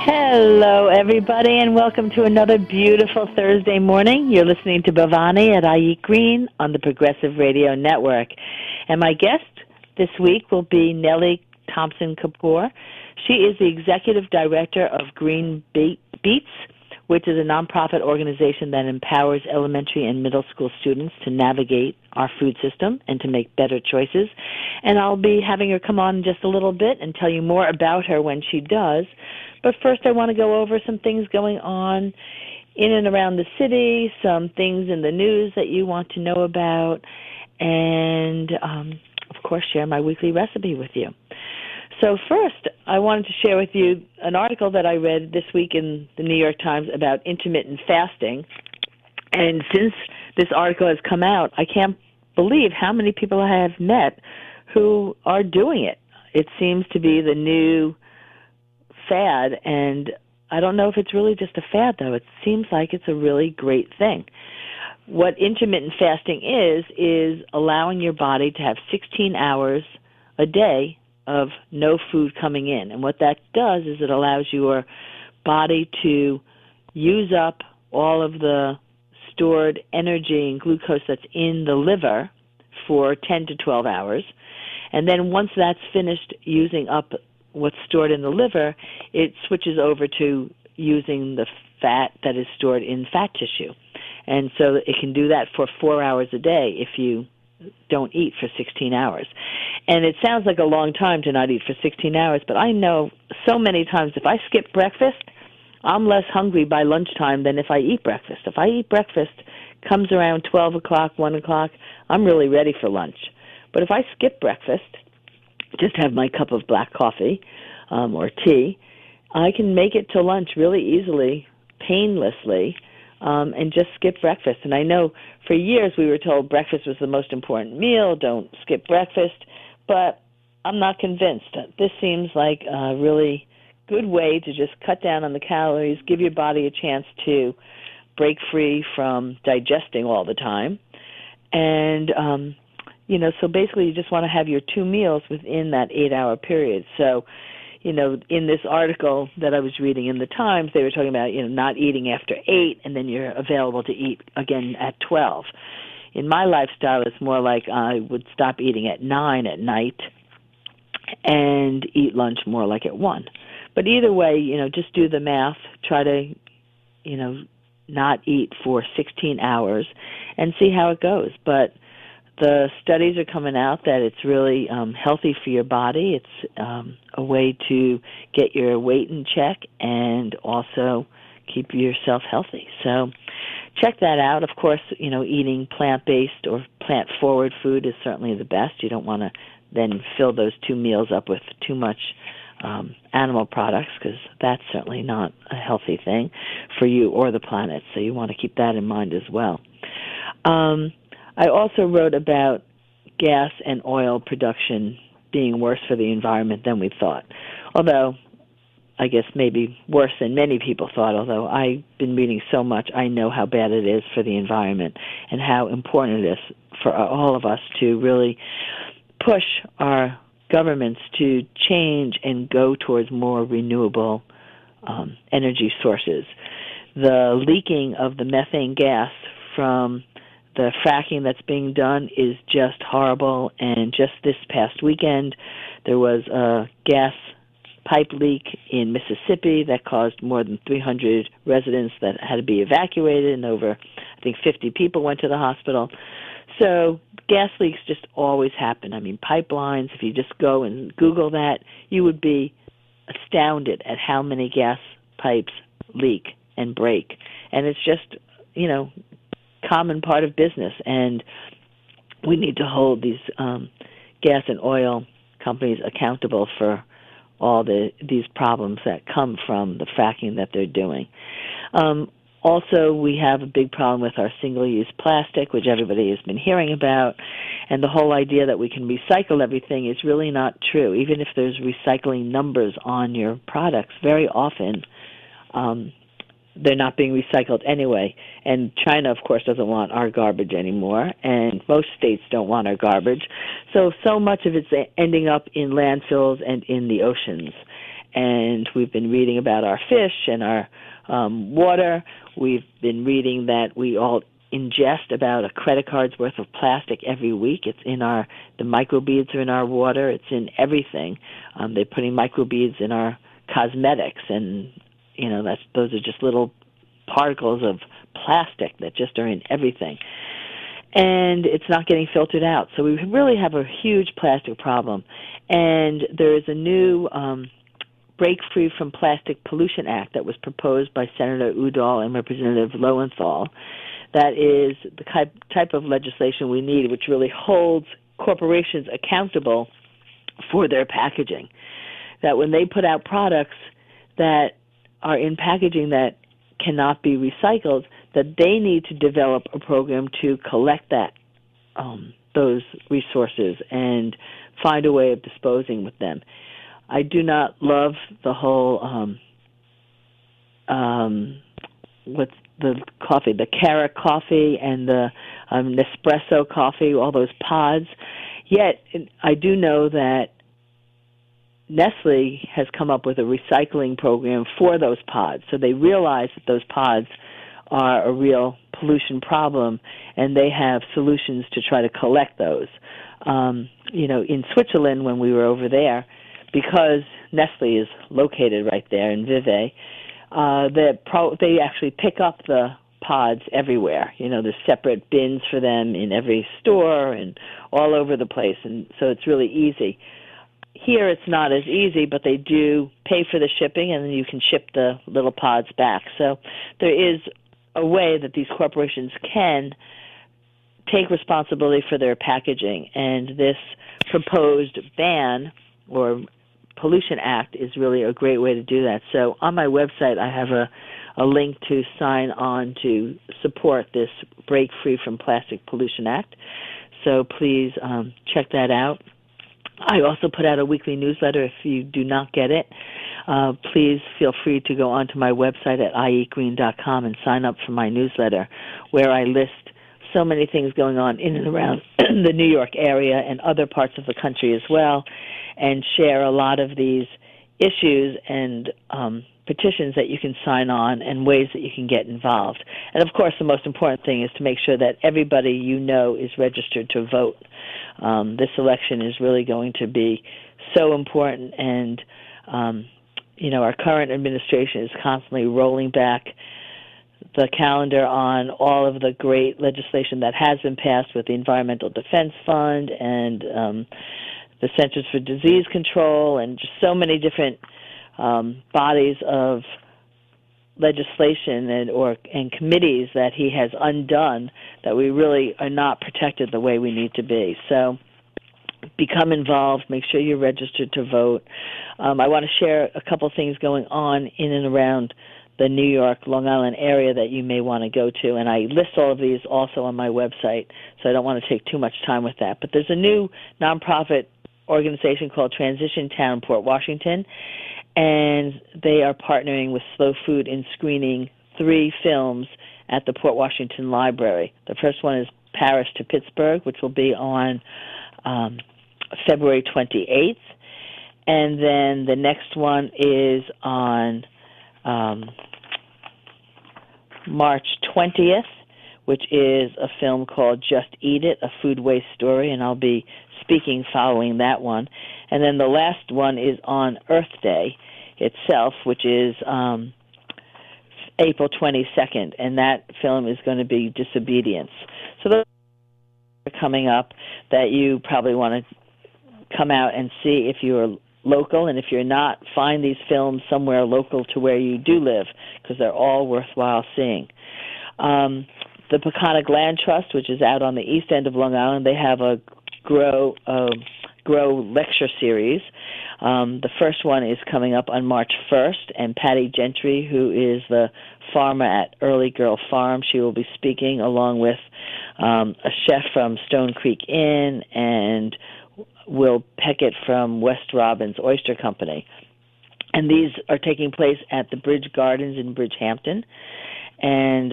Hello, everybody, and welcome to another beautiful Thursday morning. You're listening to Bhavani at iEat Green on the Progressive Radio Network. And my guest this week will be Nellie Thompson Kapur. She is the Executive Director of Green Beetz, which is a nonprofit organization that empowers elementary and middle school students to navigate our food system and to make better choices. And I'll be having her come on in just a little bit and tell you more about her when she does. But first I want to go over some things going on in and around the city, some things in the news that you want to know about, and, of course, share my weekly recipe with you. So first, I wanted to share with you an article that I read this week in the New York Times about intermittent fasting. And since this article has come out, I can't believe how many people I have met who are doing it. It seems to be the new fad, and I don't know if it's really just a fad, though. It seems like it's a really great thing. What intermittent fasting is allowing your body to have 16 hours a day of no food coming in. And what that does is it allows your body to use up all of the stored energy and glucose that's in the liver for 10 to 12 hours. And then once that's finished using up what's stored in the liver, it switches over to using the fat that is stored in fat tissue. And so it can do that for 4 hours a day if you don't eat for 16 hours. And it sounds like a long time to not eat for 16 hours, but I know so many times if I skip breakfast, I'm less hungry by lunchtime than if I eat breakfast. If I eat breakfast, comes around 12 o'clock, 1 o'clock, I'm really ready for lunch. But if I skip breakfast, just have my cup of black coffee or tea, I can make it to lunch really easily, painlessly, and just skip breakfast. And I know for years we were told breakfast was the most important meal, don't skip breakfast, but I'm not convinced. This seems like a really good way to just cut down on the calories, give your body a chance to break free from digesting all the time. And, so basically you just want to have your 2 meals within that 8-hour period. So, in this article that I was reading in the Times, they were talking about, not eating after 8, and then you're available to eat again at 12. In my lifestyle, it's more like I would stop eating at 9 at night and eat lunch more like at 1. But either way, just do the math. Try to, not eat for 16 hours and see how it goes. But the studies are coming out that it's really healthy for your body. It's a way to get your weight in check and also keep yourself healthy. So check that out. Of course, eating plant-based or plant-forward food is certainly the best. You don't want to then fill those 2 meals up with too much animal products, because that's certainly not a healthy thing for you or the planet. So you want to keep that in mind as well. I also wrote about gas and oil production being worse for the environment than we thought. Although, I guess maybe worse than many people thought, although I've been reading so much, I know how bad it is for the environment and how important it is for all of us to really push our governments to change and go towards more renewable energy sources. The leaking of the methane gas from the fracking that's being done is just horrible, and just this past weekend there was a gas pipe leak in Mississippi that caused more than 300 residents that had to be evacuated, and over, I think, 50 people went to the hospital. So gas leaks just always happen. I mean, pipelines, if you just go and Google that, you would be astounded at how many gas pipes leak and break. And it's just, common part of business, and we need to hold these gas and oil companies accountable for all these problems that come from the fracking that they're doing. Also, we have a big problem with our single-use plastic, which everybody has been hearing about, and the whole idea that we can recycle everything is really not true. Even if there's recycling numbers on your products, very often they're not being recycled anyway. And China, of course, doesn't want our garbage anymore, and most states don't want our garbage. So much of it's ending up in landfills and in the oceans. and we've been reading about our fish and our water. We've been reading that we all ingest about a credit card's worth of plastic every week. It's in the microbeads are in our water. It's in everything. They're putting microbeads in our cosmetics, and those are just little particles of plastic that just are in everything. And it's not getting filtered out. So we really have a huge plastic problem. And there is a new Break Free from Plastic Pollution Act that was proposed by Senator Udall and Representative Lowenthal. That is the type of legislation we need, which really holds corporations accountable for their packaging. That when they put out products that are in packaging that cannot be recycled, that they need to develop a program to collect those resources and find a way of disposing with them. I do not love the whole what's the coffee, the Cara coffee and the Nespresso coffee, all those pods. Yet I do know that Nestle has come up with a recycling program for those pods. So they realize that those pods are a real pollution problem, and they have solutions to try to collect those. In Switzerland, when we were over there, because Nestle is located right there in Vevey, they actually pick up the pods everywhere. There's separate bins for them in every store and all over the place, and so it's really easy. Here it's not as easy, but they do pay for the shipping, and then you can ship the little pods back. So there is a way that these corporations can take responsibility for their packaging, and this proposed ban or Pollution Act is really a great way to do that. So on my website, I have a link to sign on to support this Break Free from Plastic Pollution Act. So please check that out. I also put out a weekly newsletter. If you do not get it, please feel free to go onto my website at iEatgreen.com and sign up for my newsletter, where I list so many things going on in and around the New York area and other parts of the country as well, and share a lot of these issues and petitions that you can sign on and ways that you can get involved. And, of course, the most important thing is to make sure that everybody you know is registered to vote. This election is really going to be so important, and, our current administration is constantly rolling back the calendar on all of the great legislation that has been passed with the Environmental Defense Fund and the Centers for Disease Control, and just so many different bodies of legislation and committees that he has undone, that we really are not protected the way we need to be. So become involved. Make sure you're registered to vote. I want to share a couple things going on in and around the New York, Long Island area that you may want to go to, and I list all of these also on my website, so I don't want to take too much time with that. But there's a new nonprofit organization called Transition Town Port Washington, and they are partnering with Slow Food in screening 3 films at the Port Washington Library. The first one is Paris to Pittsburgh, which will be on February 28th, and then the next one is on March 20th, which is a film called Just Eat It, A Food Waste Story, and I'll be speaking following that one. And then the last one is on Earth Day itself, which is April 22nd, and that film is going to be Disobedience. So those are coming up that you probably want to come out and see if you're local, and if you're not, find these films somewhere local to where you do live, because they're all worthwhile seeing. The Peconic Land Trust, which is out on the east end of Long Island, they have a grow lecture series. The first one is coming up on March 1st, and Patty Gentry, who is the farmer at Early Girl Farm, she will be speaking along with a chef from Stone Creek Inn and Will Peckett from West Robbins Oyster Company. And these are taking place at the Bridge Gardens in Bridgehampton. And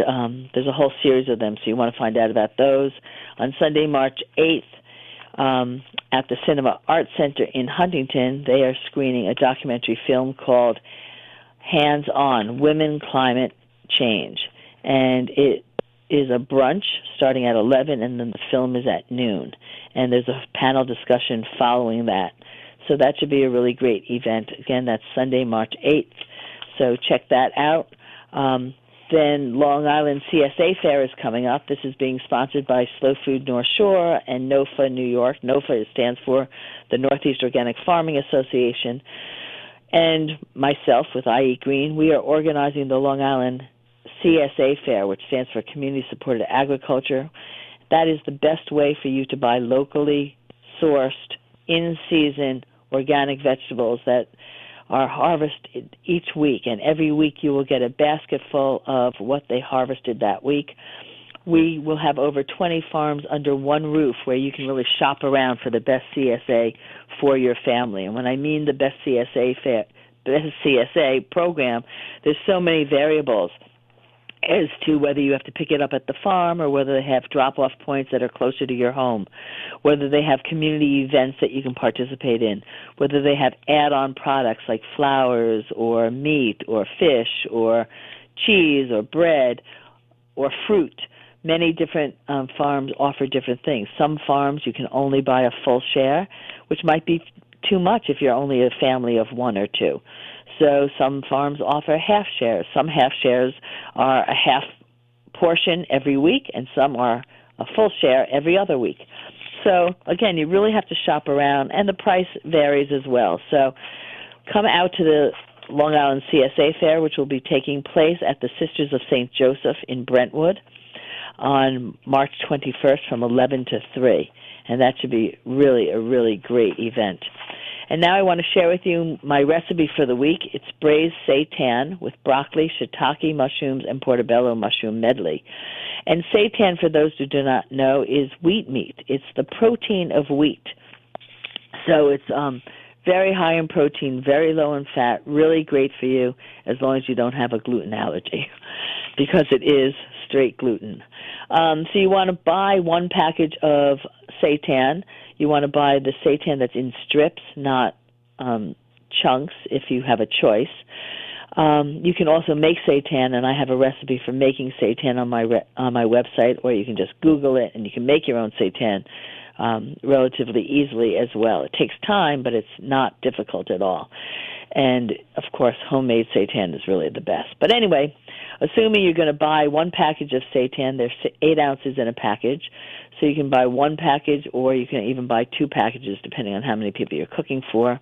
there's a whole series of them, so you want to find out about those. On Sunday, March 8th, at the Cinema Arts Center in Huntington, they are screening a documentary film called Hands On, Women, Climate, Change. And it is a brunch starting at 11, and then the film is at noon. And there's a panel discussion following that. So that should be a really great event. Again, that's Sunday, March 8th. So check that out. Then Long Island CSA Fair is coming up. This is being sponsored by Slow Food North Shore and NOFA New York. NOFA stands for the Northeast Organic Farming Association. And myself with iEat Green, we are organizing the Long Island CSA Fair, which stands for Community Supported Agriculture. That is the best way for you to buy locally sourced, in-season, organic vegetables that are harvested each week, and every week you will get a basket full of what they harvested that week. We will have over 20 farms under one roof where you can really shop around for the best CSA for your family. And when I mean the best CSA program, there's so many variables as to whether you have to pick it up at the farm or whether they have drop-off points that are closer to your home, whether they have community events that you can participate in, whether they have add-on products like flowers or meat or fish or cheese or bread or fruit. Many different farms offer different things. Some farms you can only buy a full share, which might be too much if you're only a family of one or two. So some farms offer half shares. Some half shares are a half portion every week, and some are a full share every other week. So, again, you really have to shop around, and the price varies as well. So come out to the Long Island CSA Fair, which will be taking place at the Sisters of St. Joseph in Brentwood on March 21st from 11 to 3. And that should be really a really great event. And now I want to share with you my recipe for the week. It's braised seitan with broccoli, shiitake mushrooms, and portobello mushroom medley. And seitan, for those who do not know, is wheat meat. It's the protein of wheat. So it's very high in protein, very low in fat, really great for you as long as you don't have a gluten allergy because it is straight gluten. So you want to buy one package of seitan. You want to buy the seitan that's in strips, not chunks, if you have a choice. You can also make seitan, and I have a recipe for making seitan on my website, or you can just Google it, and you can make your own seitan relatively easily as well. It takes time, but it's not difficult at all. And, of course, homemade seitan is really the best. But anyway, assuming you're going to buy one package of seitan, there's 8 ounces in a package. So you can buy one package, or you can even buy 2 packages, depending on how many people you're cooking for.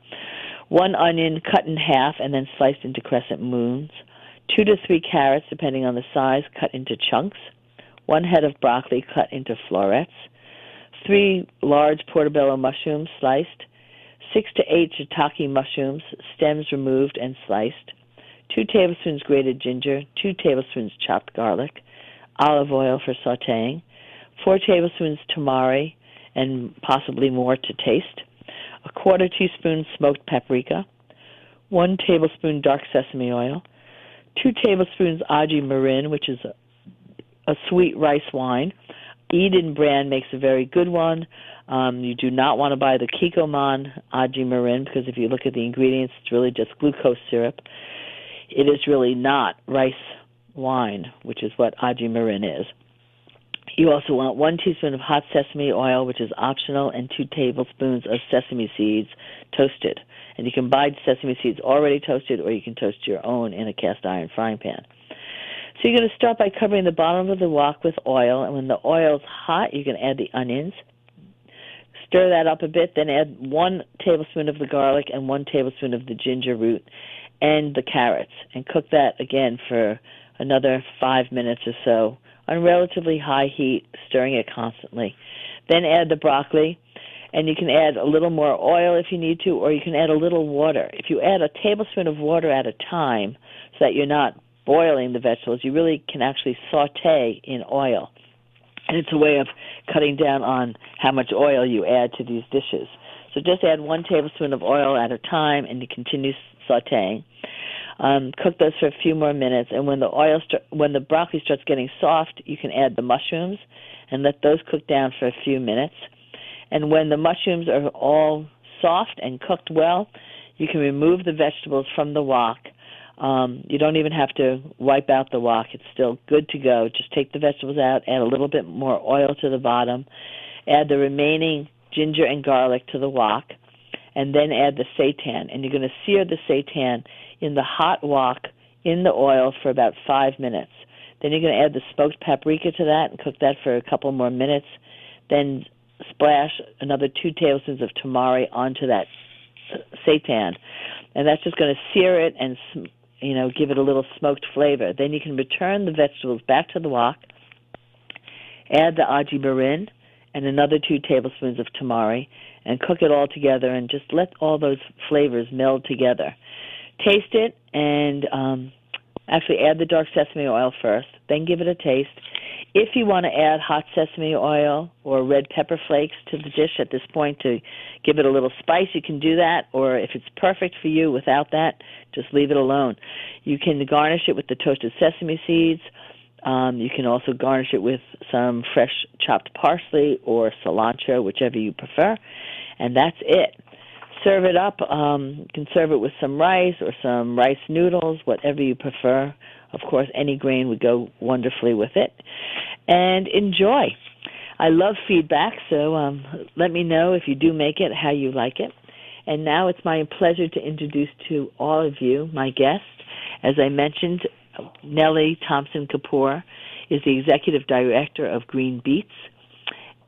1 onion cut in half and then sliced into crescent moons. 2 to 3 carrots, depending on the size, cut into chunks. 1 head of broccoli cut into florets. 3 large portobello mushrooms sliced. 6 to 8 shiitake mushrooms, stems removed and sliced. 2 tablespoons grated ginger. 2 tablespoons chopped garlic. Olive oil for sautéing. 4 tablespoons tamari, and possibly more to taste. 1/4 teaspoon smoked paprika. 1 tablespoon dark sesame oil. 2 tablespoons aji marin, which is a sweet rice wine. Eden brand makes a very good one. You do not want to buy the Kikkoman aji marin because if you look at the ingredients, it's really just glucose syrup. It is really not rice wine, which is what aji marin is. You also want 1 teaspoon of hot sesame oil, which is optional, and 2 tablespoons of sesame seeds toasted. And you can buy sesame seeds already toasted, or you can toast your own in a cast iron frying pan. So you're going to start by covering the bottom of the wok with oil, and when the oil's hot, you can add the onions. Stir that up a bit, then add 1 tablespoon of the garlic and 1 tablespoon of the ginger root and the carrots, and cook that again for another 5 minutes or so on relatively high heat, stirring it constantly. Then add the broccoli, and you can add a little more oil if you need to, or you can add a little water. If you add a tablespoon of water at a time so that you're not boiling the vegetables, you really can actually saute in oil. And it's a way of cutting down on how much oil you add to these dishes. So just add 1 tablespoon of oil at a time, and you continue sauteing. Cook those for a few more minutes, and when the broccoli starts getting soft, you can add the mushrooms and let those cook down for a few minutes. And when the mushrooms are all soft and cooked well, you can remove the vegetables from the wok. You don't even have to wipe out the wok. It's still good to go. Just take the vegetables out, add a little bit more oil to the bottom, add the remaining ginger and garlic to the wok, and then add the seitan. And you're going to sear the seitan in the hot wok in the oil for about 5 minutes. Then you're going to add the smoked paprika to that and cook that for a couple more minutes. Then splash another 2 tablespoons of tamari onto that seitan. And that's just going to sear it and give it a little smoked flavor. Then you can return the vegetables back to the wok, add the aji barin and another 2 tablespoons of tamari, and cook it all together and just let all those flavors meld together. Taste it and actually add the dark sesame oil first, then give it a taste. If you want to add hot sesame oil or red pepper flakes to the dish at this point to give it a little spice, you can do that. Or if it's perfect for you without that, just leave it alone. You can garnish it with the toasted sesame seeds. You can also garnish it with some fresh chopped parsley or cilantro, whichever you prefer. And that's it. Serve it up. You can serve it with some rice or some rice noodles, whatever you prefer. Of course, any grain would go wonderfully with it. And enjoy. I love feedback, so let me know if you do make it, how you like it. And now it's my pleasure to introduce to all of you my guest. As I mentioned, Nellie Thompson Kapur is the executive director of Green Beetz,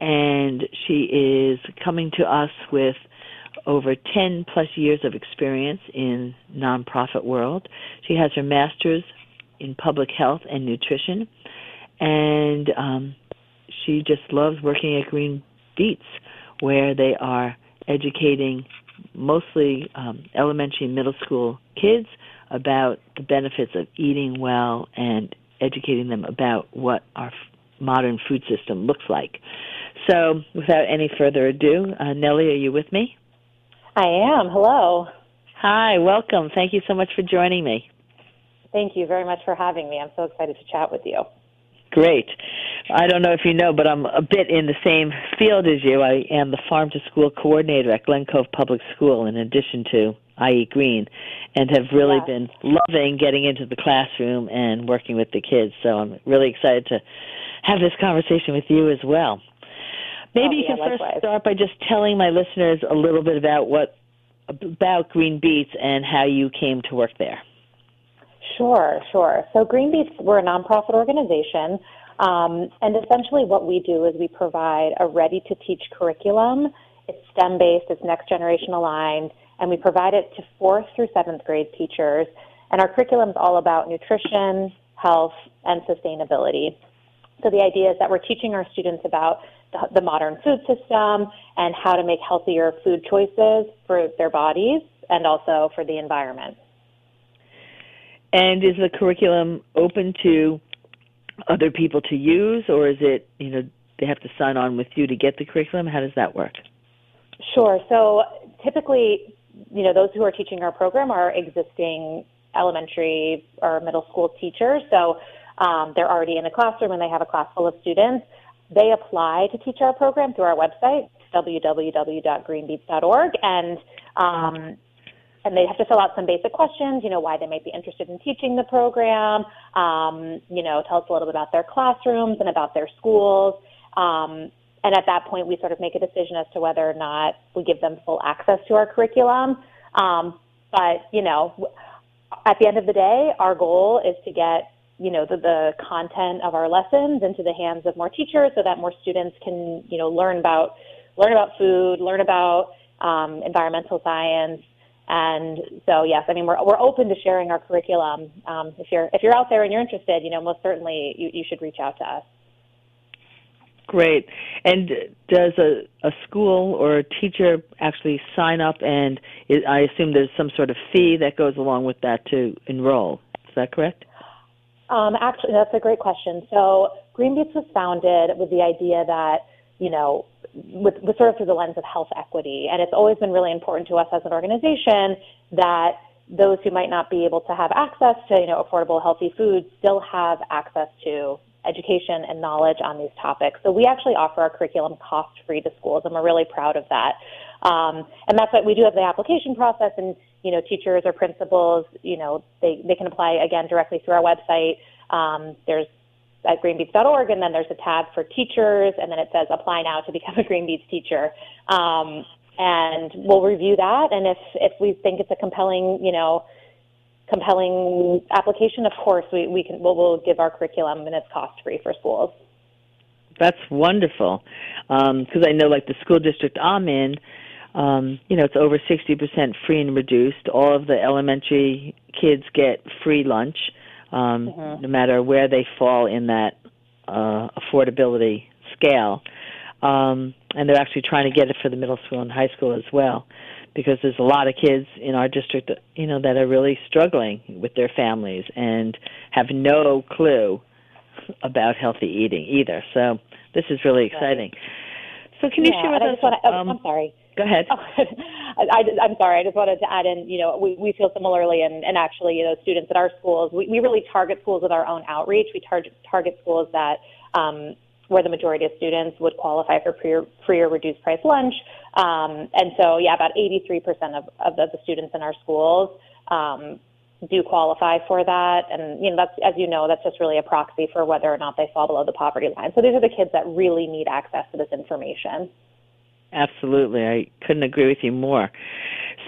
and she is coming to us with over 10-plus years of experience in nonprofit world. She has her master's in public health and nutrition, and she just loves working at Green Beetz, where they are educating mostly elementary and middle school kids about the benefits of eating well and educating them about what our modern food system looks like. So without any further ado, Nellie, are you with me? I am. Hello. Hi, welcome. Thank you so much for joining me. Thank you very much for having me. I'm so excited to chat with you. Great. I don't know if you know, but I'm a bit in the same field as you. I am the farm-to-school coordinator at Glen Cove Public School in addition to iEat Green, and have really been loving getting into the classroom and working with the kids. So I'm really excited to have this conversation with you as well. Maybe you can first start by just telling my listeners a little bit about Green Beetz and how you came to work there. Sure. So Green Beetz, we're a nonprofit organization, and essentially what we do is we provide a ready-to-teach curriculum. It's STEM-based, it's next-generation aligned, and we provide it to 4th through 7th grade teachers. And our curriculum is all about nutrition, health, and sustainability. So the idea is that we're teaching our students about the modern food system and how to make healthier food choices for their bodies and also for the environment. And is the curriculum open to other people to use, or is it, they have to sign on with you to get the curriculum? How does that work? Sure. So typically, those who are teaching our program are existing elementary or middle school teachers. So they're already in a classroom and they have a class full of students. They apply to teach our program through our website, www.greenbeetz.org, and they have to fill out some basic questions, why they might be interested in teaching the program, tell us a little bit about their classrooms and about their schools. And at that point, we sort of make a decision as to whether or not we give them full access to our curriculum. But at the end of the day, our goal is to get, the content of our lessons into the hands of more teachers so that more students can, learn about food, learn about environmental science. And so, yes, we're open to sharing our curriculum. If you're out there and you're interested, most certainly you should reach out to us. Great. And does a school or a teacher actually sign up, and I assume there's some sort of fee that goes along with that to enroll? Is that correct? Actually, that's a great question. So Green Beetz was founded with the idea that, with sort of through the lens of health equity. And it's always been really important to us as an organization that those who might not be able to have access to, affordable, healthy food still have access to education and knowledge on these topics. So we actually offer our curriculum cost-free to schools, and we're really proud of that. And that's why we do have the application process, and, teachers or principals, they can apply, again, directly through our website. There's at greenbeetz.org, and then there's a tab for teachers, and then it says apply now to become a Green Beetz teacher. And we'll review that, and if we think it's a compelling application, of course, we'll give our curriculum, and it's cost-free for schools. That's wonderful, because I know, like the school district I'm in, it's over 60% free and reduced. All of the elementary kids get free lunch, no matter where they fall in that affordability scale. And they're actually trying to get it for the middle school and high school as well, because there's a lot of kids in our district that, that are really struggling with their families and have no clue about healthy eating either. So this is really exciting. Right. So can you share with us? I'm sorry. Go ahead. I'm sorry. I just wanted to add in, we feel similarly, and actually, students at our schools, we really target schools with our own outreach. We target schools that where the majority of students would qualify for free or reduced price lunch. And so, about 83% of the students in our schools do qualify for that. And, that's, as that's just really a proxy for whether or not they fall below the poverty line. So these are the kids that really need access to this information. Absolutely. I couldn't agree with you more.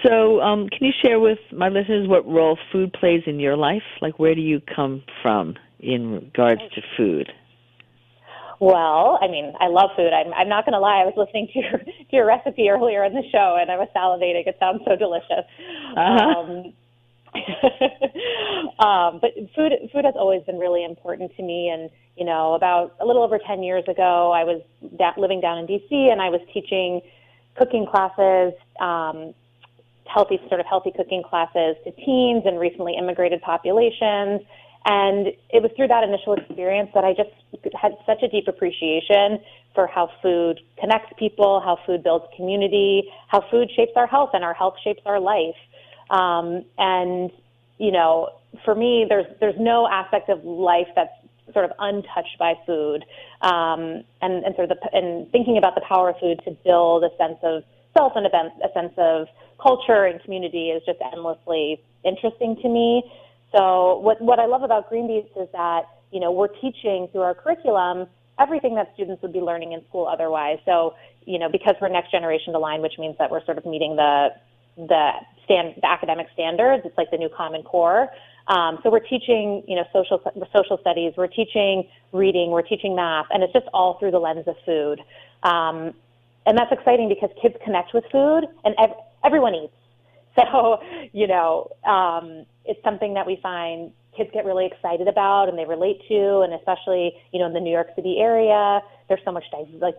So can you share with my listeners what role food plays in your life? Like, where do you come from in regards to food? Well, I love food. I'm not going to lie. I was listening to your recipe earlier in the show, and I was salivating. It sounds so delicious. But food has always been really important to me. And, about a little over 10 years ago, I was living down in D.C., and I was teaching cooking classes, healthy cooking classes to teens and recently immigrated populations. And it was through that initial experience that I just had such a deep appreciation for how food connects people, how food builds community, how food shapes our health, and our health shapes our life. And, for me, there's no aspect of life that's sort of untouched by food. And thinking about the power of food to build a sense of self and a sense of culture and community is just endlessly interesting to me. So what I love about Green Beetz is that, we're teaching through our curriculum everything that students would be learning in school otherwise. So, because we're next generation aligned, which means that we're sort of meeting the academic standards. It's like the new Common Core. So we're teaching, social studies, we're teaching reading, we're teaching math, and it's just all through the lens of food. And that's exciting because kids connect with food, and everyone eats. So, it's something that we find kids get really excited about and they relate to, and especially, in the New York City area, there's so much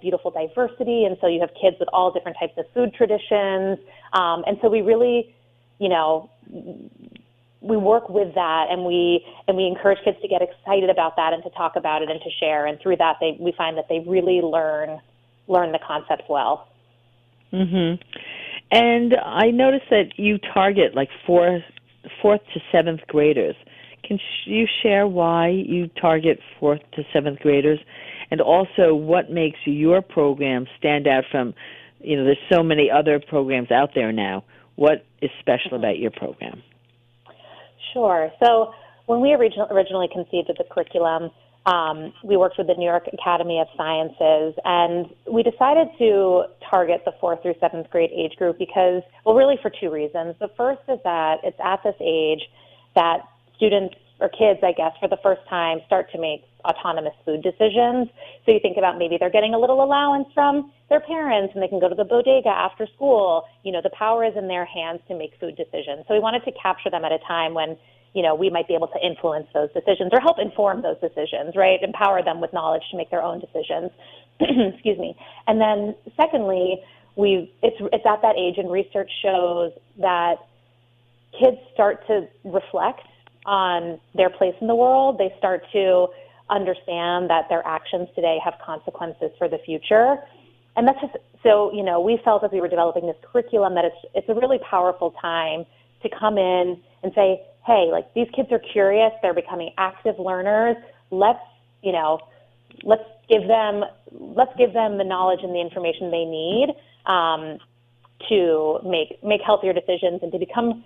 beautiful diversity, and so you have kids with all different types of food traditions. And so we really, we work with that, and we encourage kids to get excited about that and to talk about it and to share. And through that, we find that they really learn the concepts well. Mm-hmm. And I noticed that you target like fourth to seventh graders. Can you share why you target fourth to seventh graders, and also what makes your program stand out from, there's so many other programs out there now. What is special about your program? Sure. So when we originally conceived of the curriculum, we worked with the New York Academy of Sciences, and we decided to target the 4th through 7th grade age group because, really for two reasons. The first is that it's at this age that students, or kids, I guess, for the first time start to make autonomous food decisions. So you think about maybe they're getting a little allowance from their parents and they can go to the bodega after school. The power is in their hands to make food decisions. So we wanted to capture them at a time when, we might be able to influence those decisions or help inform those decisions, right? Empower them with knowledge to make their own decisions. Excuse me. And then secondly, it's at that age, and research shows that kids start to reflect on their place in the world. They start to understand that their actions today have consequences for the future. And that's just, so, we felt as we were developing this curriculum that it's a really powerful time to come in and say, hey, these kids are curious, they're becoming active learners. Let's let's give them the knowledge and the information they need to make healthier decisions and to become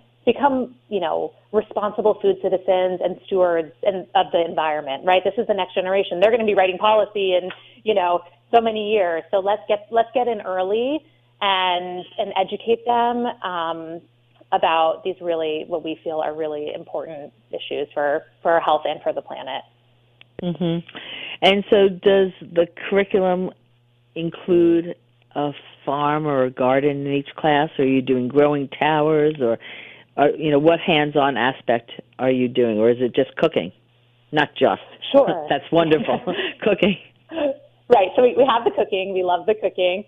responsible food citizens and stewards of the environment, right? This is the next generation. They're going to be writing policy in, so many years. So let's get in early and educate them about these really, what we feel are really important issues for our health and for the planet. Mm-hmm. And so does the curriculum include a farm or a garden in each class? Or are you doing growing towers, or what hands-on aspect are you doing, or is it just cooking? Not just. Sure. That's wonderful. Cooking. Right. So we have the cooking. We love the cooking.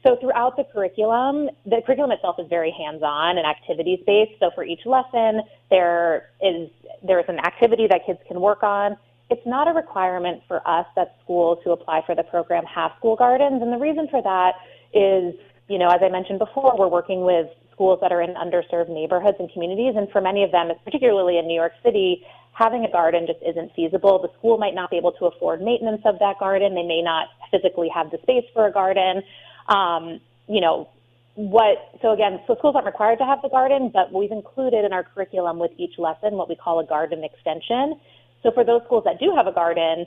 So throughout the curriculum itself is very hands-on and activities-based. So for each lesson, there is an activity that kids can work on. It's not a requirement for us that schools who apply for the program have school gardens. And the reason for that is, as I mentioned before, we're working with schools that are in underserved neighborhoods and communities. And for many of them, particularly in New York City, having a garden just isn't feasible. The school might not be able to afford maintenance of that garden. They may not physically have the space for a garden. So schools aren't required to have the garden, but we've included in our curriculum with each lesson what we call a garden extension. So for those schools that do have a garden,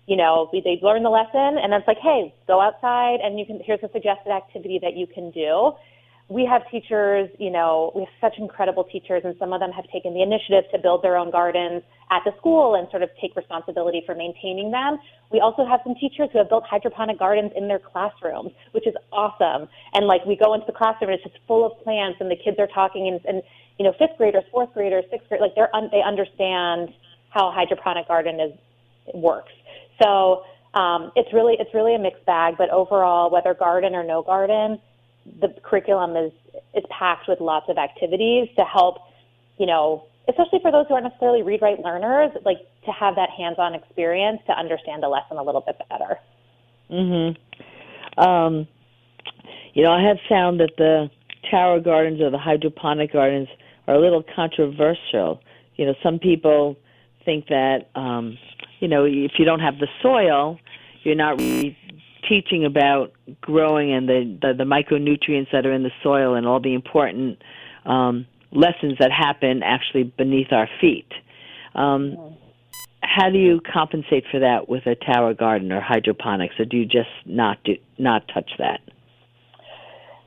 they learn the lesson, and then it's like, hey, go outside, and here's a suggested activity that you can do. We have teachers, we have such incredible teachers, and some of them have taken the initiative to build their own gardens at the school and sort of take responsibility for maintaining them. We also have some teachers who have built hydroponic gardens in their classrooms, which is awesome. And we go into the classroom and it's just full of plants, and the kids are talking, and fifth graders, fourth graders, sixth graders, they understand how a hydroponic garden works. So it's really a mixed bag, but overall, whether garden or no garden, the curriculum is packed with lots of activities to help, especially for those who aren't necessarily read-write learners, to have that hands-on experience to understand the lesson a little bit better. Mm-hmm. I have found that the tower gardens or the hydroponic gardens are a little controversial. Some people think that, if you don't have the soil, you're not really teaching about growing and the micronutrients that are in the soil and all the important lessons that happen actually beneath our feet. How do you compensate for that with a tower garden or hydroponics, or do you just not touch that?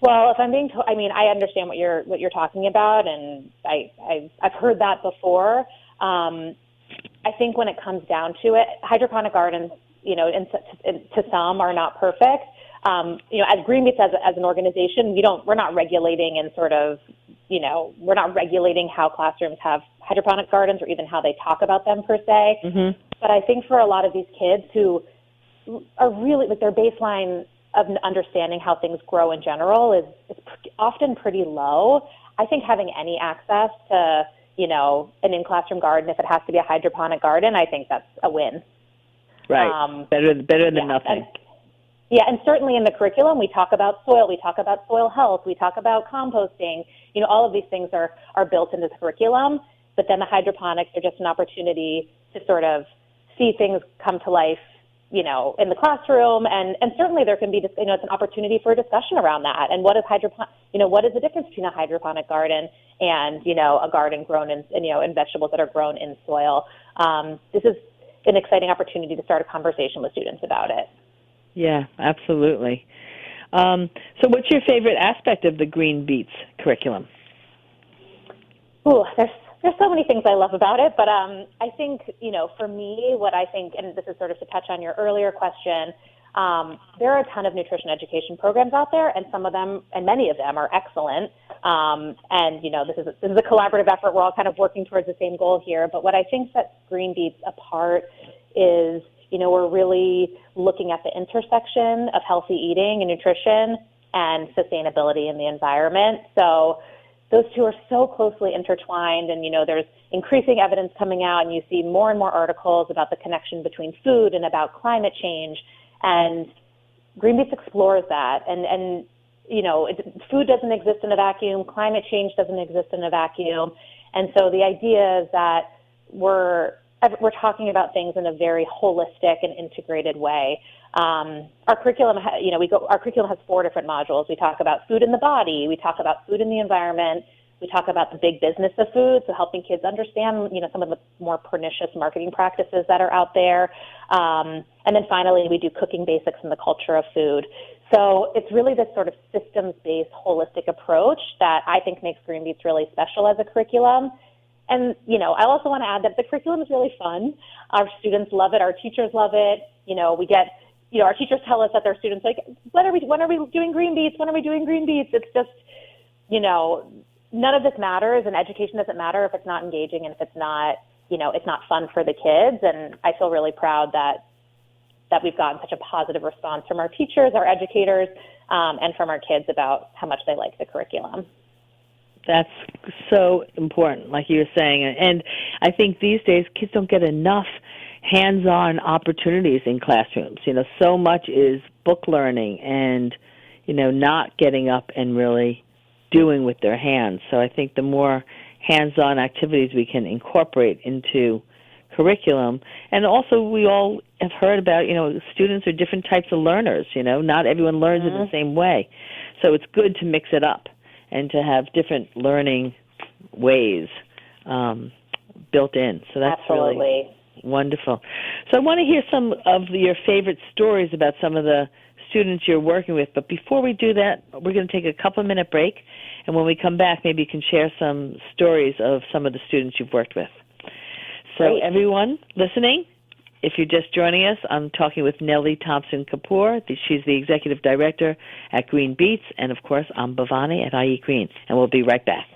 Well, if I'm being I understand what you're talking about, and I've heard that before. I think when it comes down to it, hydroponic gardens, to some are not perfect. As Green Beetz as an organization, we're not regulating and we're not regulating how classrooms have hydroponic gardens or even how they talk about them per se. Mm-hmm. But I think for a lot of these kids who are really, their baseline of understanding how things grow in general is often pretty low. I think having any access to, an in-classroom garden, if it has to be a hydroponic garden, I think that's a win. Right. Better than nothing. And certainly in the curriculum, we talk about soil, we talk about soil health, we talk about composting. All of these things are built into the curriculum, but then the hydroponics are just an opportunity to sort of see things come to life, in the classroom. And certainly there can be, it's an opportunity for a discussion around that. And what is what is the difference between a hydroponic garden and, a garden grown in, in vegetables that are grown in soil? This is an exciting opportunity to start a conversation with students about it. Yeah, absolutely. So what's your favorite aspect of the Green Beetz curriculum? Ooh, there's so many things I love about it, but I think, for me, what I think, and this is sort of to touch on your earlier question, there are a ton of nutrition education programs out there, and some of them, and many of them, are excellent. And this is a collaborative effort. We're all kind of working towards the same goal here. But what I think sets Green Beetz apart is, we're really looking at the intersection of healthy eating and nutrition and sustainability in the environment. So those two are so closely intertwined, and there's increasing evidence coming out, and you see more and more articles about the connection between food and about climate change. And Green Beetz explores that, and food doesn't exist in a vacuum, climate change doesn't exist in a vacuum. And so the idea is that we're we're talking about things in a very holistic and integrated way. Our curriculum, our curriculum has 4 different modules. We talk about food in the body. We talk about food in the environment. We talk about the big business of food, so helping kids understand, some of the more pernicious marketing practices that are out there. And then finally, we do cooking basics and the culture of food. So it's really this sort of systems-based, holistic approach that I think makes Green Beetz really special as a curriculum. And, I also want to add that the curriculum is really fun. Our students love it. Our teachers love it. We get, our teachers tell us that their students like, when are we doing Green Beetz? When are we doing Green Beetz? It's just, none of this matters, and education doesn't matter if it's not engaging and if it's not, it's not fun for the kids. And I feel really proud that we've gotten such a positive response from our teachers, our educators, and from our kids about how much they like the curriculum. That's so important, like you were saying. And I think these days kids don't get enough hands-on opportunities in classrooms. So much is book learning and, not getting up and really doing with their hands. So I think the more hands-on activities we can incorporate into curriculum, and also we all have heard about, students are different types of learners, not everyone learns in the same way. So it's good to mix it up and to have different learning ways built in. So that's really wonderful. So I want to hear some of your favorite stories about some of the students you're working with. But before we do that, we're going to take a couple-minute break. And when we come back, maybe you can share some stories of some of the students you've worked with. So everyone listening, if you're just joining us, I'm talking with Nellie Thompson Kapur. She's the Executive Director at Green Beetz. And, of course, I'm Bhavani at iEat Green. And we'll be right back.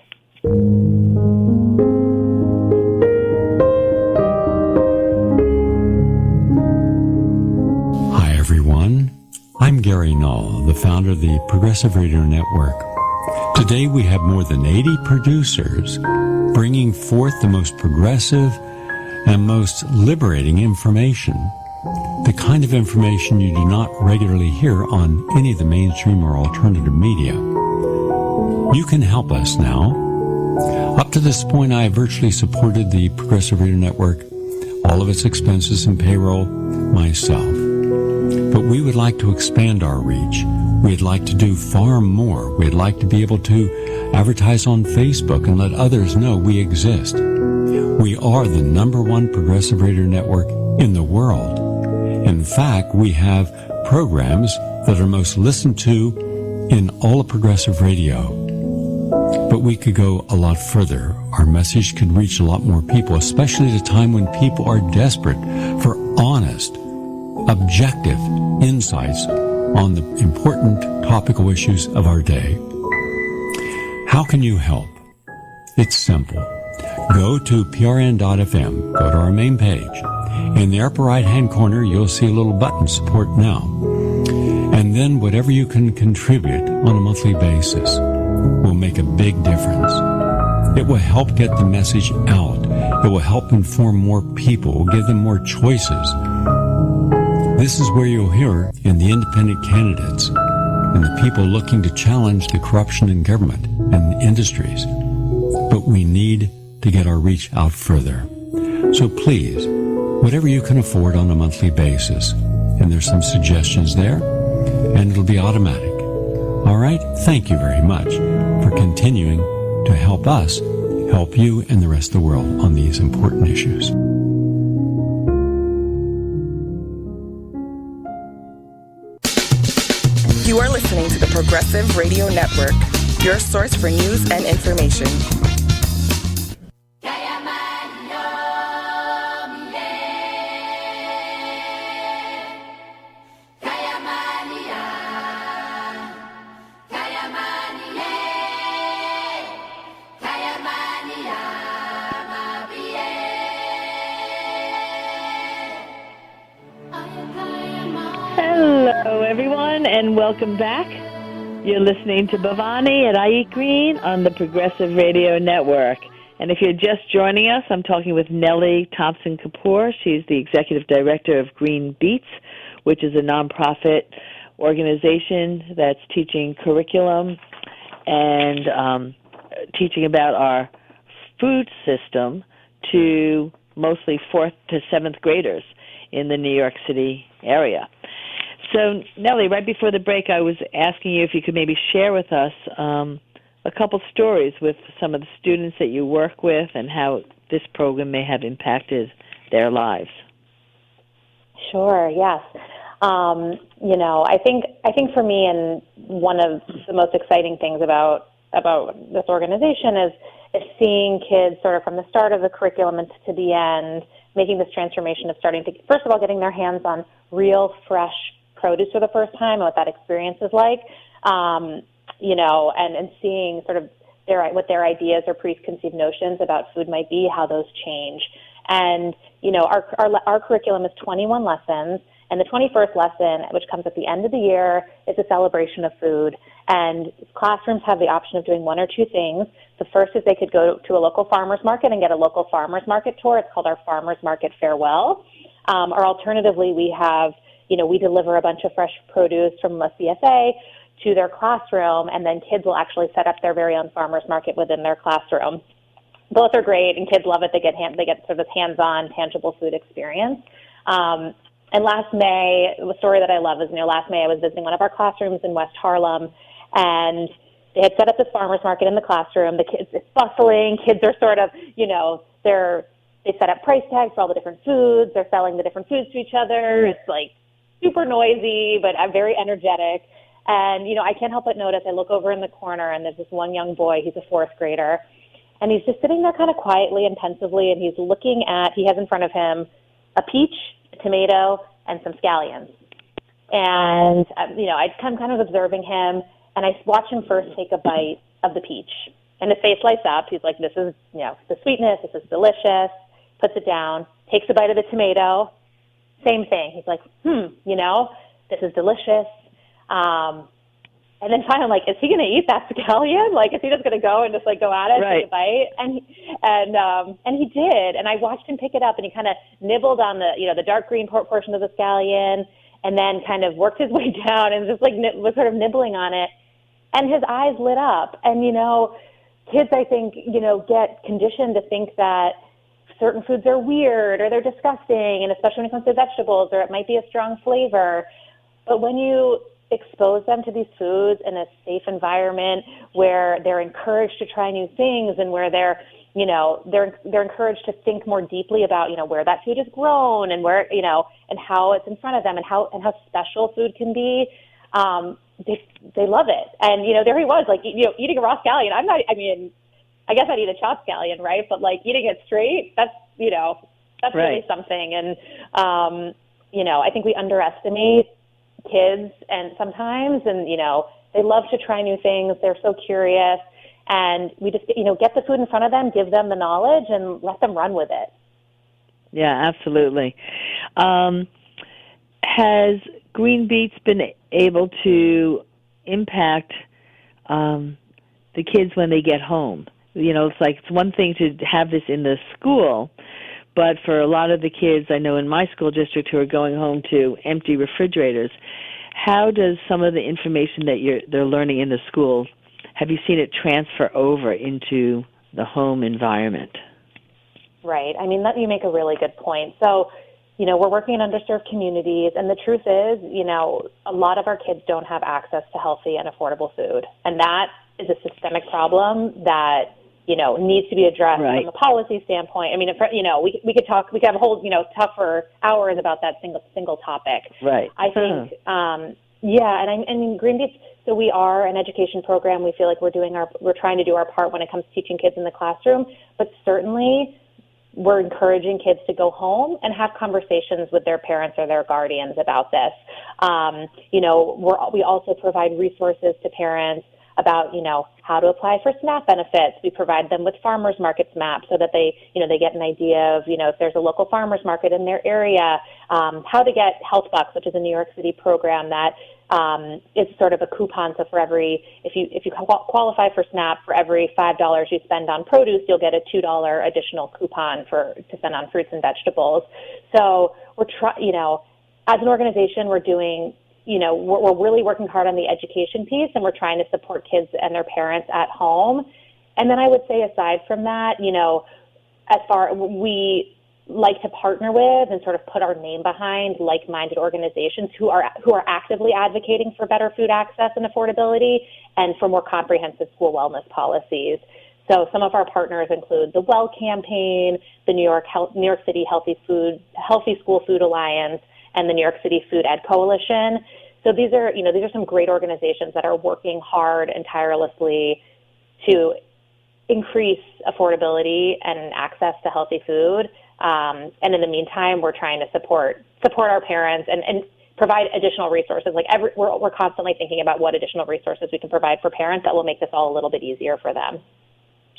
Hi, everyone. I'm Gary Null, the founder of the Progressive Radio Network. Today we have more than 80 producers bringing forth the most progressive and most liberating information, the kind of information you do not regularly hear on any of the mainstream or alternative media. You can help us now. Up to this point, I have virtually supported the Progressive Radio Network, all of its expenses and payroll, myself. But we would like to expand our reach. We'd like to do far more. We'd like to be able to advertise on Facebook and let others know we exist. We are the #1 progressive radio network in the world. In fact, we have programs that are most listened to in all of progressive radio. But we could go a lot further. Our message could reach a lot more people, especially at a time when people are desperate for honest, objective insights on the important topical issues of our day. How can you help? It's simple. Go to prn.fm, go to our main page. In the upper right-hand corner, you'll see a little button, Support Now. And then whatever you can contribute on a monthly basis will make a big difference. It will help get the message out. It will help inform more people, will give them more choices. This is where you'll hear in the independent candidates and the people looking to challenge the corruption in government and industries. But we need to get our reach out further. So please, whatever you can afford on a monthly basis, and there's some suggestions there, and it'll be automatic. All right? Thank you very much for continuing to help us help you and the rest of the world on these important issues. You are listening to the Progressive Radio Network, your source for news and information. Hello, everyone, and welcome back. You're listening to Bhavani at iEat Green on the Progressive Radio Network. And if you're just joining us, I'm talking with Nellie Thompson Kapur. She's the Executive Director of Green Beetz, which is a nonprofit organization that's teaching curriculum and teaching about our food system to mostly 4th to 7th graders in the New York City area. So, Nellie, right before the break, I was asking you if you could maybe share with us a couple stories with some of the students that you work with and how this program may have impacted their lives. Sure, yes. I think for me, and one of the most exciting things about this organization is seeing kids sort of from the start of the curriculum and to the end, making this transformation of starting to, first of all, getting their hands on real, fresh produce for the first time and what that experience is like, and seeing sort of what their ideas or preconceived notions about food might be, how those change. And, our curriculum is 21 lessons, and the 21st lesson, which comes at the end of the year, is a celebration of food. And classrooms have the option of doing one or two things. The first is they could go to a local farmer's market and get a local farmer's market tour. It's called our Farmer's Market Farewell. Or alternatively, we have, we deliver a bunch of fresh produce from a CSA to their classroom, and then kids will actually set up their very own farmer's market within their classroom. Both are great, and kids love it. They get sort of this hands-on, tangible food experience. And last May, the story that I love is, last May I was visiting one of our classrooms in West Harlem, and they had set up this farmer's market in the classroom. The kids, it's bustling. Kids are sort of, they set up price tags for all the different foods. They're selling the different foods to each other. It's like super noisy, but very energetic. And, I can't help but notice, I look over in the corner, and there's this one young boy, he's a 4th grader, and he's just sitting there kind of quietly and pensively, and he has in front of him a peach, a tomato, and some scallions. And, I'm kind of observing him, and I watch him first take a bite of the peach. And his face lights up. He's like, this is, the sweetness, this is delicious, puts it down, takes a bite of the tomato, same thing. He's like, this is delicious. And then finally, I'm like, is he going to eat that scallion? Like, is he just going to go and just go at it, right, take a bite? And he did. And I watched him pick it up, and he kind of nibbled on the dark green portion of the scallion, and then kind of worked his way down and just was sort of nibbling on it. And his eyes lit up. And, kids, I think, get conditioned to think that certain foods are weird or they're disgusting, and especially when it comes to vegetables, or it might be a strong flavor. But when you expose them to these foods in a safe environment where they're encouraged to try new things, and where they're encouraged to think more deeply about, where that food is grown, and where, and how it's in front of them, and how special food can be, they love it. And, there he was, eating a raw scallion. I guess I'd eat a chopped scallion, right? But eating it straight, that's right, really something. And, I think we underestimate kids and they love to try new things. They're so curious, and we just, get the food in front of them, give them the knowledge, and let them run with it. Yeah, absolutely. Has Green Beetz been able to impact the kids when they get home? It's one thing to have this in the school, but for a lot of the kids I know in my school district who are going home to empty refrigerators, how does some of the information that they're learning in the school, have you seen it transfer over into the home environment? Right. You make a really good point. So, we're working in underserved communities, and the truth is, a lot of our kids don't have access to healthy and affordable food. And that is a systemic problem that, needs to be addressed, right, from a policy standpoint. We could have a whole, talk for hours about that single topic. Right. I think, and Green Beetz, so we are an education program. We feel like we're trying to do our part when it comes to teaching kids in the classroom, but certainly we're encouraging kids to go home and have conversations with their parents or their guardians about this. We also provide resources to parents about, how to apply for SNAP benefits. We provide them with farmers markets maps so that they get an idea of, if there's a local farmers market in their area, how to get Health Bucks, which is a New York City program that is sort of a coupon. So for if you qualify for SNAP, for every $5 you spend on produce, you'll get a $2 additional coupon to spend on fruits and vegetables. So as an organization, we're doing, we're really working hard on the education piece, and we're trying to support kids and their parents at home. And then I would say, aside from that, like to partner with and sort of put our name behind like-minded organizations who are actively advocating for better food access and affordability and for more comprehensive school wellness policies. So some of our partners include the Well Campaign, the New York City Healthy School Food Alliance, and the New York City Food Ed Coalition. So these are some great organizations that are working hard and tirelessly to increase affordability and access to healthy food. And in the meantime, we're trying to support our parents and provide additional resources. We're constantly thinking about what additional resources we can provide for parents that will make this all a little bit easier for them.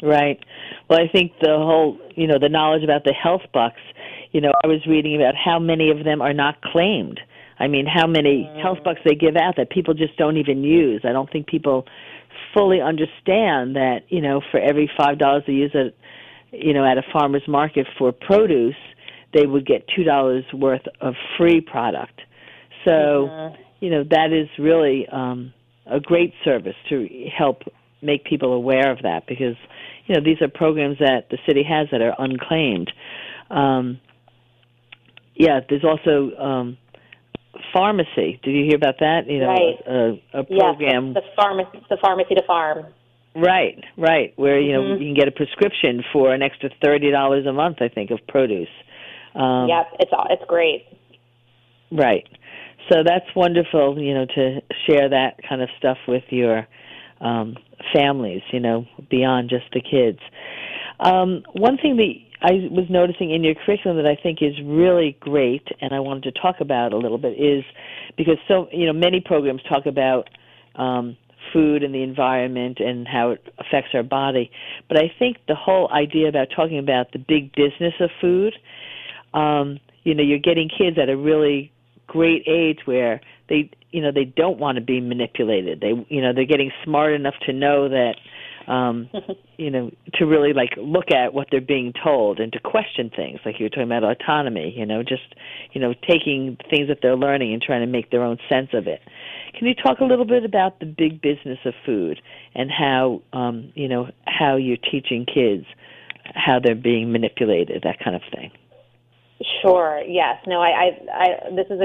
Right. Well, I think the whole, the knowledge about the health bucks, I was reading about how many of them are not claimed. I mean, how many health bucks they give out that people just don't even use. I don't think people fully understand that, for every $5 they use at a farmer's market for produce, they would get $2 worth of free product. So, that is really a great service to help make people aware of that because, these are programs that the city has that are unclaimed. There's also pharmacy. Did you hear about that? Right. A program. Yes, the pharmacy to farm. Right. Where, you can get a prescription for an extra $30 a month, I think, of produce. Yep, it's great. Right. So that's wonderful, to share that kind of stuff with your families, beyond just the kids. One thing that I was noticing in your curriculum that I think is really great, and I wanted to talk about a little bit, is because many programs talk about food and the environment and how it affects our body, but I think the whole idea about talking about the big business of food, you're getting kids at a really great age where they don't want to be manipulated. They're getting smart enough to know that, to really look at what they're being told and to question things, like you were talking about autonomy, taking things that they're learning and trying to make their own sense of it. Can you talk a little bit about the big business of food and how, how you're teaching kids how they're being manipulated, that kind of thing? Sure. Yes. No, this is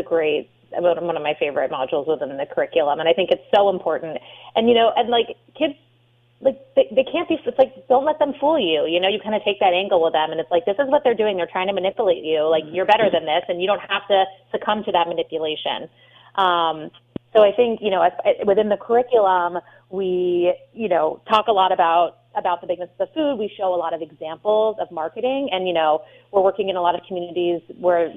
one of my favorite modules within the curriculum, and I think it's so important. And, kids, they can't be, it's don't let them fool you. You kind of take that angle with them, and it's this is what they're doing. They're trying to manipulate you. You're better than this, and you don't have to succumb to that manipulation. So I think, within the curriculum, we, talk a lot about the bigness of the food. We show a lot of examples of marketing, and, we're working in a lot of communities where,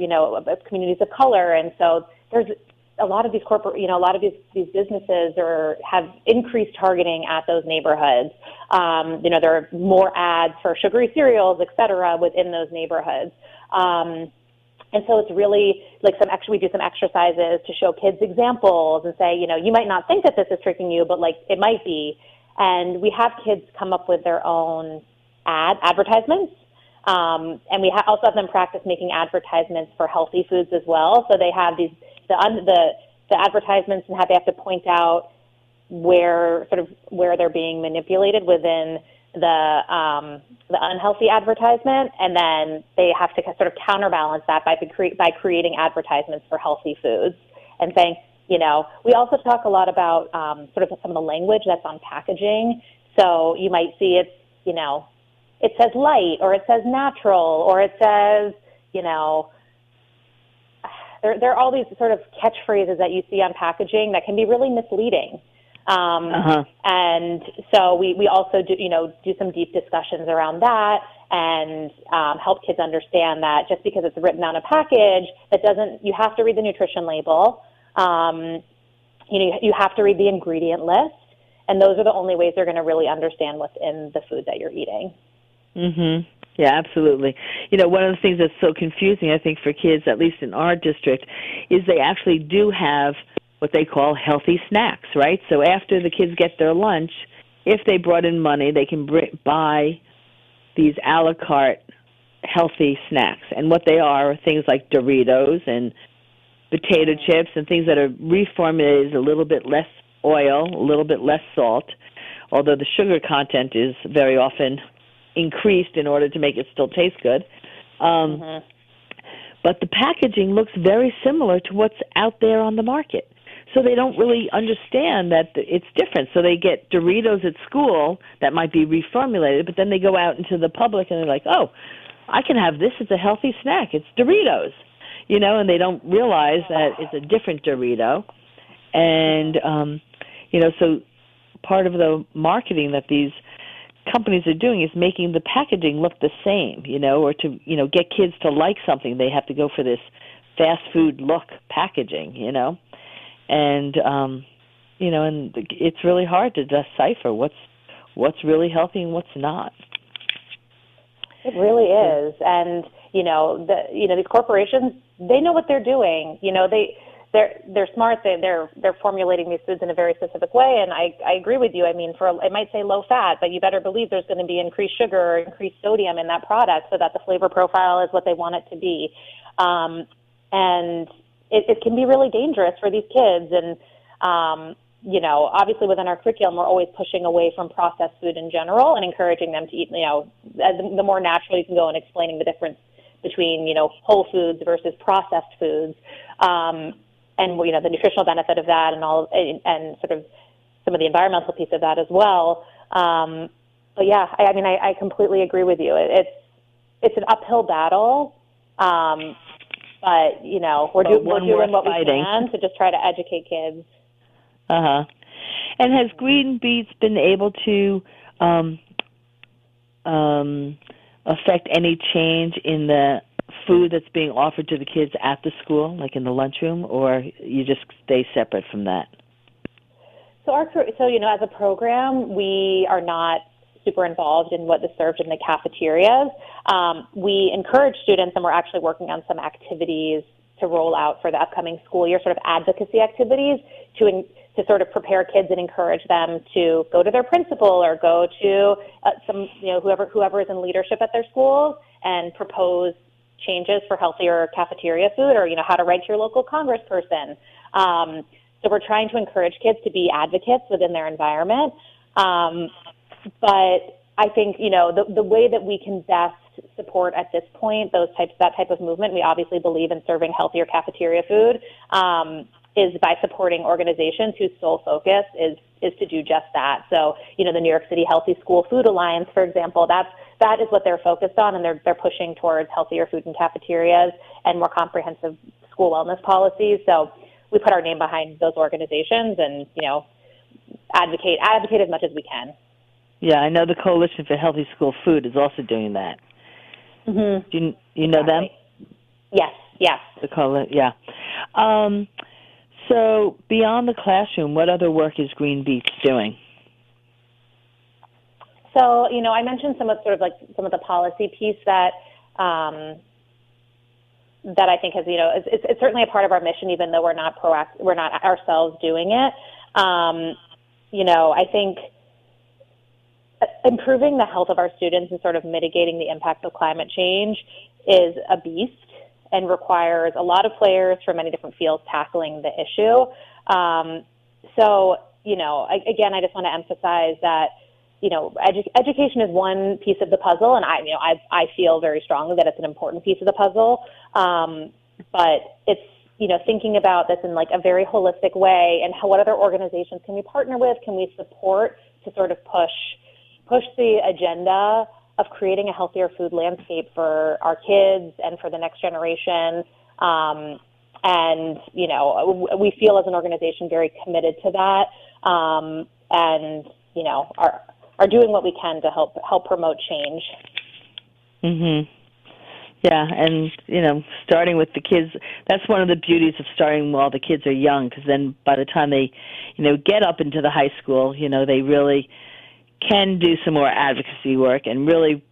communities of color, and so there's a lot of these these businesses have increased targeting at those neighborhoods. There are more ads for sugary cereals, et cetera, within those neighborhoods. And so it's really we do some exercises to show kids examples and say, you might not think that this is tricking you, but it might be. And we have kids come up with their own advertisements. And we also have them practice making advertisements for healthy foods as well. So they have the advertisements and they have to point out where they're being manipulated within the unhealthy advertisement, and then they have to sort of counterbalance that by creating advertisements for healthy foods and saying, we also talk a lot about sort of some of the language that's on packaging. So you might see it says light, or it says natural, or it says, there are all these sort of catchphrases that you see on packaging that can be really misleading. And so we also do some deep discussions around that and help kids understand that just because it's written on a package, you have to read the nutrition label. You have to read the ingredient list, and those are the only ways they're going to really understand what's in the food that you're eating. Mm-hmm. Yeah, absolutely. One of the things that's so confusing, I think, for kids, at least in our district, is they actually do have what they call healthy snacks, right? So after the kids get their lunch, if they brought in money, they can buy these a la carte healthy snacks. And what they are things like Doritos and potato chips and things that are reformulated, a little bit less oil, a little bit less salt, although the sugar content is very often increased in order to make it still taste good. But the packaging looks very similar to what's out there on the market. So they don't really understand that it's different. So they get Doritos at school that might be reformulated, but then they go out into the public and they're like, oh, I can have this. It's a healthy snack. It's Doritos, and they don't realize that it's a different Dorito. And, so part of the marketing that these companies are doing is making the packaging look the same, or to, get kids to like something, they have to go for this fast food look packaging, and, and it's really hard to decipher what's really healthy and what's not. It really is. And, these corporations, they know what they're doing. They're smart. They're formulating these foods in a very specific way, and I agree with you. I mean, it might say low fat, but you better believe there's going to be increased sugar or increased sodium in that product, so that the flavor profile is what they want it to be. And it can be really dangerous for these kids. And obviously within our curriculum, we're always pushing away from processed food in general and encouraging them to eat. The more natural you can go in explaining the difference between whole foods versus processed foods. And the nutritional benefit of that, and sort of some of the environmental piece of that as well. But yeah, I completely agree with you. It's an uphill battle, but we're doing what we can to just try to educate kids. And has Green Beetz been able to affect any change in the food that's being offered to the kids at the school, like in the lunchroom, or you just stay separate from that? So as a program, we are not super involved in what is served in the cafeterias. We encourage students, and we're actually working on some activities to roll out for the upcoming school year, sort of advocacy activities to sort of prepare kids and encourage them to go to their principal or go to whoever is in leadership at their schools and propose changes for healthier cafeteria food, or how to write to your local congressperson. So we're trying to encourage kids to be advocates within their environment. But I think the way that we can best support at this point that type of movement, we obviously believe in serving healthier cafeteria food, is by supporting organizations whose sole focus is to do just that. So the New York City Healthy School Food Alliance, for example, that is what they're focused on, and they're pushing towards healthier food in cafeterias and more comprehensive school wellness policies. So we put our name behind those organizations and advocate as much as we can. Yeah, I know the Coalition for Healthy School Food is also doing that. Mm-hmm. Do you know them? Yes. Yeah. So beyond the classroom, what other work is Green Beetz doing? So, I mentioned some of the policy piece that I think has, it's certainly a part of our mission, even though we're not ourselves doing it. I think improving the health of our students and sort of mitigating the impacts of climate change is a beast and requires a lot of players from many different fields tackling the issue. Again, I just want to emphasize that education is one piece of the puzzle, and I feel very strongly that it's an important piece of the puzzle. But it's thinking about this in like a very holistic way, and what other organizations can we partner with? Can we support to sort of push the agenda of creating a healthier food landscape for our kids and for the next generation? We feel as an organization very committed to that, and are doing what we can to help promote change. Mhm. Yeah, and starting with the kids, that's one of the beauties of starting while the kids are young, because then by the time they, get up into the high school, they really can do some more advocacy work and really,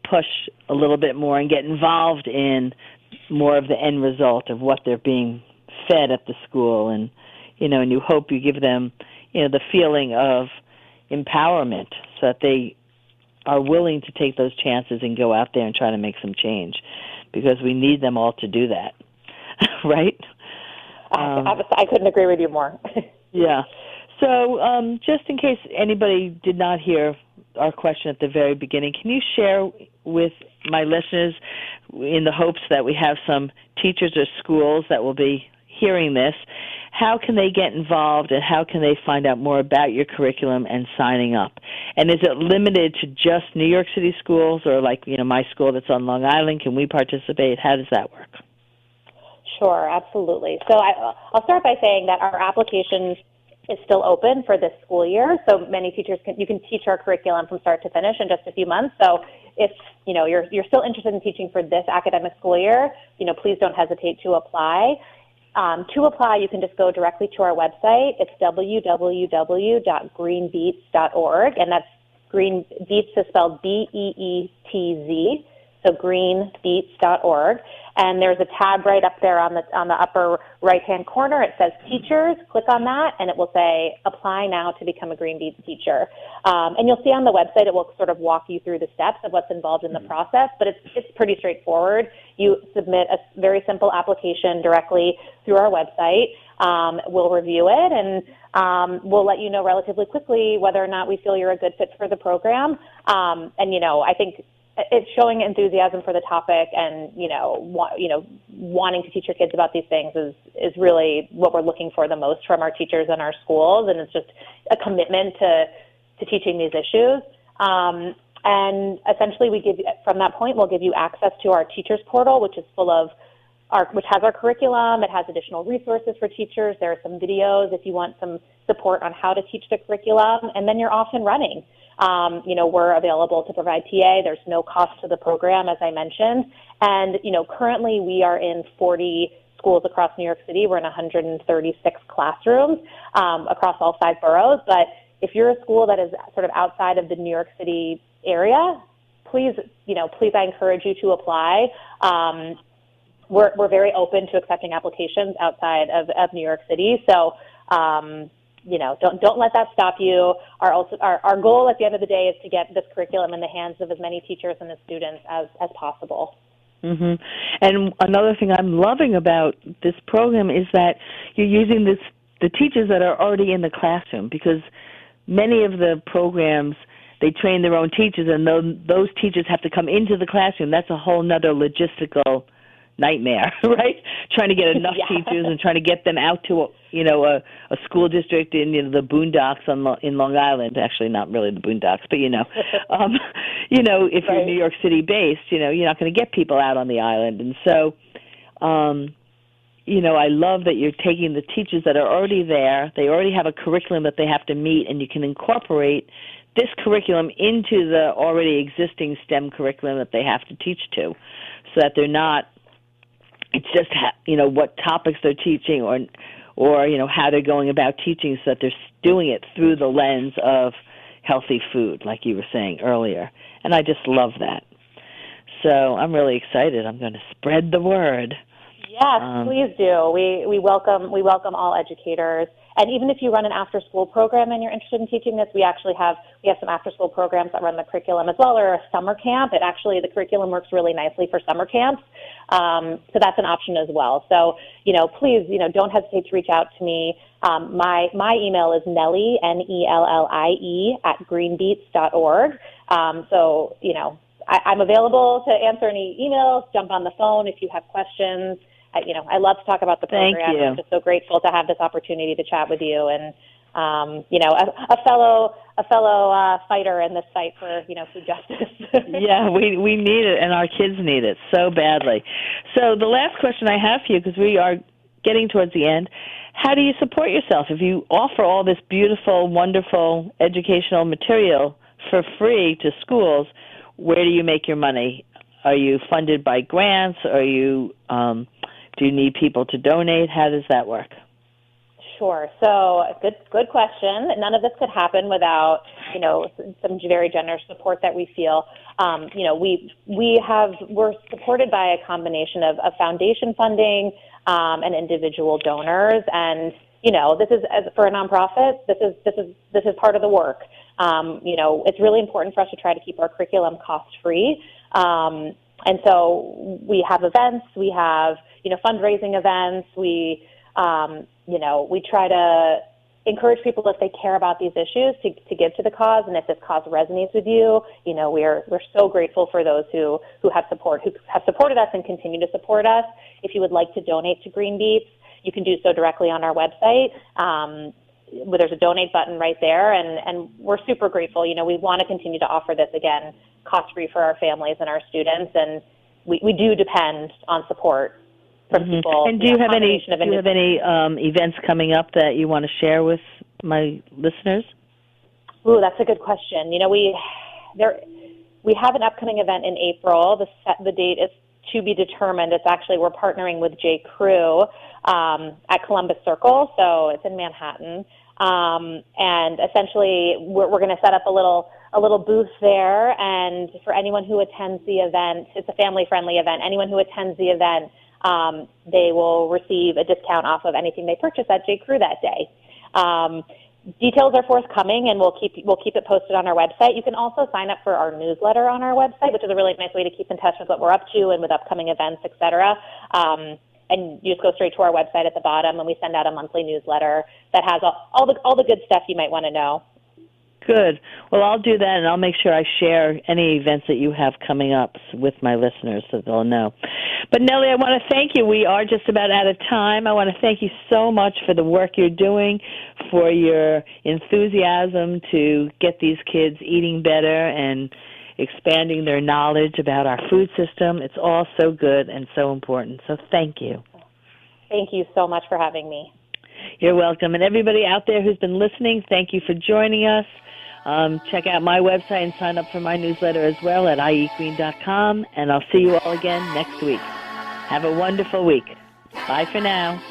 push a little bit more and get involved in more of the end result of what they're being fed at the school, and and you hope you give them, the feeling of empowerment so that they are willing to take those chances and go out there and try to make some change, because we need them all to do that, right? I couldn't agree with you more. Yeah. So just in case anybody did not hear our question at the very beginning, can you share with my listeners in the hopes that we have some teachers or schools that will be hearing this, how can they get involved and how can they find out more about your curriculum and signing up? And is it limited to just New York City schools, or like, my school that's on Long Island? Can we participate? How does that work? Sure, absolutely. So I'll start by saying that our application is still open for this school year. So many teachers you can teach our curriculum from start to finish in just a few months. So if you're still interested in teaching for this academic school year, please don't hesitate to apply. To apply, you can just go directly to our website. It's www.greenbeetz.org, and that's Green Beetz is spelled B-E-E-T-Z. So greenbeetz.org, and there's a tab right up there on the upper right-hand corner. It says Teachers. Click on that, and it will say Apply now to become a Green Beetz teacher. And you'll see on the website it will sort of walk you through the steps of what's involved in the process, but it's pretty straightforward. You submit a very simple application directly through our website. We'll review it, and we'll let you know relatively quickly whether or not we feel you're a good fit for the program. I think it's showing enthusiasm for the topic, and wanting to teach your kids about these things is really what we're looking for the most from our teachers in our schools, and it's just a commitment to teaching these issues. And essentially, from that point, we'll give you access to our teachers portal, which is which has our curriculum. It has additional resources for teachers. There are some videos if you want some support on how to teach the curriculum, and then you're off and running. We're available to provide TA. There's no cost to the program, as I mentioned. And, currently we are in 40 schools across New York City. We're in 136 classrooms across all 5 boroughs. But if you're a school that is sort of outside of the New York City area, please I encourage you to apply. We're very open to accepting applications outside of New York City. So, don't let that stop you. Our goal at the end of the day is to get this curriculum in the hands of as many teachers and the students as possible. Mm-hmm. And another thing I'm loving about this program is that you're using the teachers that are already in the classroom, because many of the programs, they train their own teachers, and those teachers have to come into the classroom. That's a whole nother logistical nightmare, right? Trying to get enough teachers and trying to get them out to a school district in the boondocks in Long Island. Actually, not really the boondocks, but if you're New York City based, you're not going to get people out on the island. And so, I love that you're taking the teachers that are already there. They already have a curriculum that they have to meet, and you can incorporate this curriculum into the already existing STEM curriculum that they have to teach to, so that they're not. It's just what topics they're teaching, or how they're going about teaching, so that they're doing it through the lens of healthy food, like you were saying earlier. And I just love that. So I'm really excited. I'm going to spread the word. Yes, please do. We welcome all educators. And even if you run an after-school program and you're interested in teaching this, we have some after-school programs that run the curriculum as well, or a summer camp. The curriculum works really nicely for summer camps. So that's an option as well. So, please, don't hesitate to reach out to me. My email is Nellie, Nellie, @greenbeetz.org. I'm available to answer any emails, jump on the phone if you have questions. I love to talk about the program. Thank you. I'm just so grateful to have this opportunity to chat with you, and a fellow fighter in this fight for food justice. Yeah, we need it, and our kids need it so badly. So the last question I have for you, because we are getting towards the end, how do you support yourself? If you offer all this beautiful, wonderful educational material for free to schools, where do you make your money? Are you funded by grants? Do you need people to donate? How does that work? Sure. So good question. None of this could happen without, some very generous support that we feel. We're supported by a combination of foundation funding and individual donors. And, this is, for a nonprofit, this is part of the work. It's really important for us to try to keep our curriculum cost-free. And so we have events, we have, fundraising events, we try to encourage people, if they care about these issues, to give to the cause. And if this cause resonates with you, we're so grateful for those who have supported us and continue to support us. If you would like to donate to Green Beetz, you can do so directly on our website. There's a donate button right there, and we're super grateful. We want to continue to offer this, again, cost-free for our families and our students, and we do depend on support from people. And do you have any events coming up that you want to share with my listeners? Ooh, that's a good question. We have an upcoming event in April. The date is to be determined. It's actually, we're partnering with J. Crew at Columbus Circle, so it's in Manhattan. And essentially, we're going to set up a little booth there, and for anyone who attends the event, it's a family-friendly event. Anyone who attends the event, they will receive a discount off of anything they purchase at J. Crew that day. Details are forthcoming, and we'll keep it posted on our website. You can also sign up for our newsletter on our website, which is a really nice way to keep in touch with what we're up to and with upcoming events, et cetera. And you just go straight to our website at the bottom, and we send out a monthly newsletter that has all the good stuff you might want to know. Good. Well, I'll do that, and I'll make sure I share any events that you have coming up with my listeners so they'll know. But, Nellie, I want to thank you. We are just about out of time. I want to thank you so much for the work you're doing, for your enthusiasm to get these kids eating better and expanding their knowledge about our food system. It's all so good and so important. So thank you. Thank you so much for having me. You're welcome. And everybody out there who's been listening, thank you for joining us. Check out my website and sign up for my newsletter as well at iEatgreen.com. And I'll see you all again next week. Have a wonderful week. Bye for now.